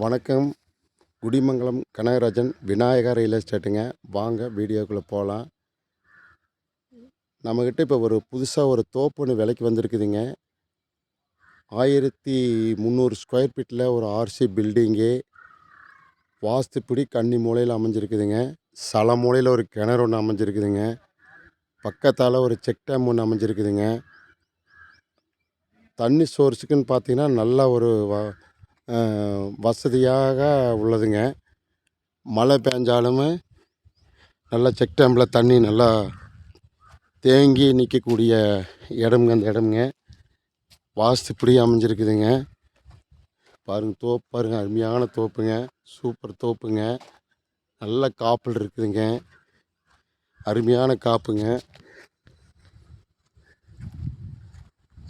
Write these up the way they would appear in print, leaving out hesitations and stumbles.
வணக்கம். குடிமங்கலம் கனகராஜன் விநாயகா ரியல் எஸ்டேட்டுங்க. வாங்க வீடியோக்குள்ளே போகலாம். நம்மக்கிட்ட இப்போ புதுசாக ஒரு தோப்பு ஒன்று விலைக்கு வந்திருக்குதுங்க. 1300 ஸ்கொயர் ஃபீட்டில் ஒரு ஆர்சி பில்டிங்கு. வாஸ்துப்படி கன்னி மூலையில் அமைஞ்சிருக்குதுங்க. சல மூலையில் ஒரு கிணறு ஒன்று அமைஞ்சிருக்குதுங்க. பக்கத்தால் ஒரு செக் டேம் ஒன்று அமைஞ்சிருக்குதுங்க. தண்ணி சோர்ஸுக்குன்னு பார்த்தீங்கன்னா நல்ல ஒரு வசதியாக உள்ளதுங்க. மழை பெஞ்சாலுமே நல்லா செக் டேமில் தண்ணி நல்லா தேங்கி நிற்கக்கூடிய இடம்ங்க. அந்த இடம்ங்க வாஸ்துப்படி அமைஞ்சிருக்குதுங்க. பாருங்கள், தோப்பு பாருங்கள், அருமையான தோப்புங்க, சூப்பர் தோப்புங்க. நல்ல காப்பில் இருக்குதுங்க, அருமையான காப்புங்க,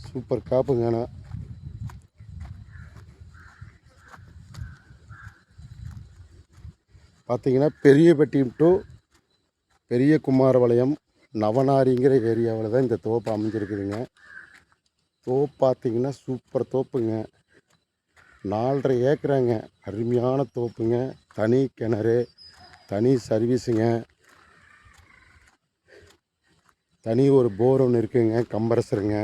சூப்பர் காப்புங்க. ஆனால் பார்த்தீங்கன்னா பெரியபட்டி டு பெரிய குமாரபாளையம் நவனாரிங்கிற ஏரியாவில் தான் இந்த தோப்பு அமைஞ்சிருக்குதுங்க. தோப்பு பார்த்தீங்கன்னா சூப்பர் தோப்புங்க. 4.5 ஏக்கராங்க. அருமையான தோப்புங்க. தனி கிணறு, தனி சர்வீஸுங்க, தனி ஒரு போர் ஒன்று இருக்குங்க, கம்ப்ரஸருங்க.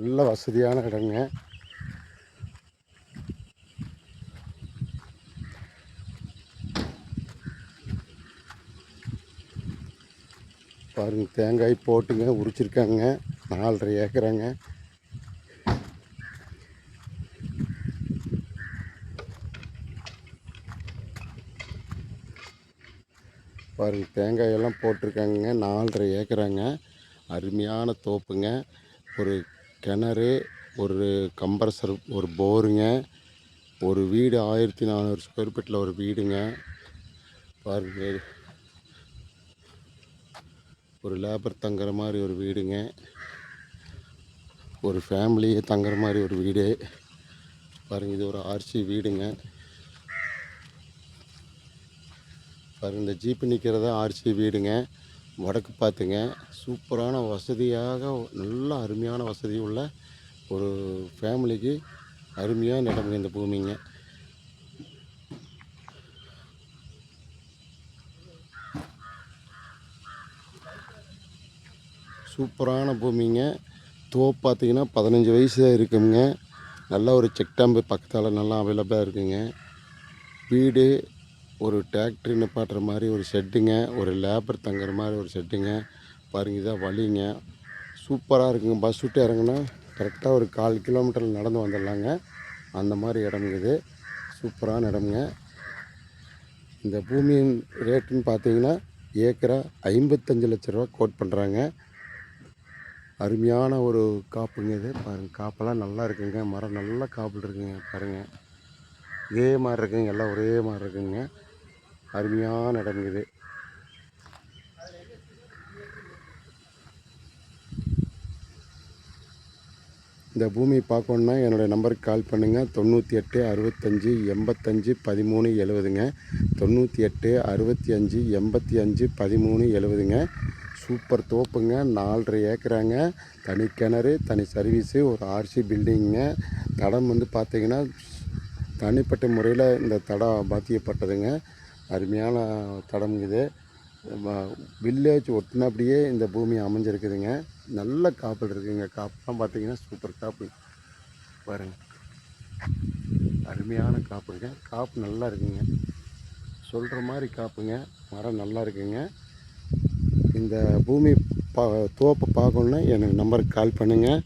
நல்ல வசதியான இடங்க. பாருங்கள், தேங்காய் போட்டுங்க உரிச்சிருக்காங்க. 4.5 ஏக்கராங்க. பாருங்கள், தேங்காயெல்லாம் போட்டிருக்காங்க. 4.5 ஏக்கராங்க. அருமையான தோப்புங்க. ஒரு கிணறு, ஒரு கம்ப்ரஸர், ஒரு போருங்க, ஒரு வீடு 1400 ஸ்கொயர் ஃபீட்டில் ஒரு வீடுங்க. பாருங்கள், ஒரு லேபர் தங்குற மாதிரி ஒரு வீடுங்க, ஒரு ஃபேமிலியே தங்குற மாதிரி ஒரு வீடு. பாருங்கள், இது ஒரு ஆர்சி வீடுங்க. பாருங்கள், இந்த ஜீப்பு நிற்கிறதா ஆர்சி வீடுங்க. வடக்கு பார்த்துங்க. சூப்பரான வசதியாக, நல்ல அருமையான வசதி உள்ள ஒரு ஃபேமிலிக்கு அருமையான இடம்ங்க இந்த பூமிங்க. சூப்பரான பூமிங்க. தோப்பு பார்த்தீங்கன்னா 15 வயசு தான் இருக்குங்க. நல்ல ஒரு செக் டேம்பு பக்கத்தால் நல்லா அவைலபிளாக இருக்குங்க. வீடு, ஒரு டிராக்டர் நிப்பாட்டுற மாதிரி ஒரு ஷெட்டுங்க, ஒரு லேபர் தங்குற மாதிரி ஒரு ஷெட்டுங்க. பாருங்கள், இதான் வழிங்க. சூப்பராக இருக்குங்க. பஸ் விட்டு இறங்குனா கரெக்டாக ஒரு 1/4 கிலோமீட்டரில் நடந்து வந்துடலாங்க. அந்த மாதிரி இடம்ங்க இது. சூப்பரான இடம்ங்க. இந்த பூமியின் ரேட்டுன்னு பார்த்தீங்கன்னா ஏக்கரா 55 லட்ச ரூபா கோட் பண்ணுறாங்க. அருமையான ஒரு காப்புங்க இது. பாருங்கள், காப்பெல்லாம் நல்லா இருக்குங்க. மரம் நல்லா காப்பில் இருக்குங்க. பாருங்கள், இதே மாதிரி இருக்குங்க, எல்லாம் ஒரே மாதிரி இருக்குங்க. அருமையான இடம் இது. இந்த பூமி பார்க்கணுன்னா என்னுடைய நம்பருக்கு கால் பண்ணுங்கள். 98 65 85 13 70ங்க. 98 65 85 13 70ங்க. சூப்பர் தோப்புங்க. 4.5 ஏக்கராங்க. தனி கிணறு, தனி சர்வீஸு, ஒரு ஆர்சி பில்டிங்குங்க. தடம் பார்த்தீங்கன்னா தனிப்பட்ட முறையில் இந்த தடம் பாத்தியப்பட்டதுங்க. அருமையான தடம் இது. வில்லேஜ் ஒட்டினபடியே இந்த பூமி அமைஞ்சிருக்குதுங்க. நல்ல காப்பில் இருக்குதுங்க. காப்புலாம் பார்த்தீங்கன்னா சூப்பர் காப்பு. பாருங்கள், அருமையான காப்புங்க. காப்பு நல்லா இருக்குங்க, சொல்கிற மாதிரி காப்புங்க. மரம் நல்லா இருக்குங்க. இந்த பூமி தோப்பை பார்க்கணுன்னா எனக்கு நம்பருக்கு கால் பண்ணுங்கள்.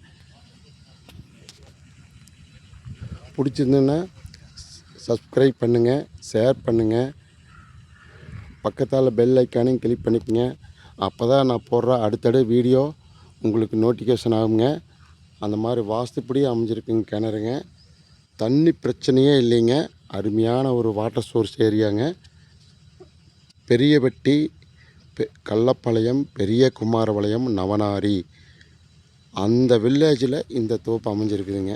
பிடிச்சிருந்துன்னா சப்ஸ்கிரைப் பண்ணுங்கள், ஷேர் பண்ணுங்கள், பக்கத்தால் பெல் ஐக்கானையும் கிளிக் பண்ணிக்கங்க. அப்போ தான் நான் போடுற அடுத்தடுத்த வீடியோ உங்களுக்கு நோட்டிஃபிகேஷன் ஆகுங்க. அந்த மாதிரி வாஸ்துப்படி அமைஞ்சிருக்குங்க கிணறுங்க. தண்ணி பிரச்சனையே இல்லைங்க. அருமையான ஒரு வாட்டர் சோர்ஸ் ஏரியாங்க. பெரியபட்டி, கள்ளப்பாளையம், பெரிய குமாரபாளையம், நவனாரி அந்த வில்லேஜில் இந்த தோப்பு அமைஞ்சிருக்குதுங்க.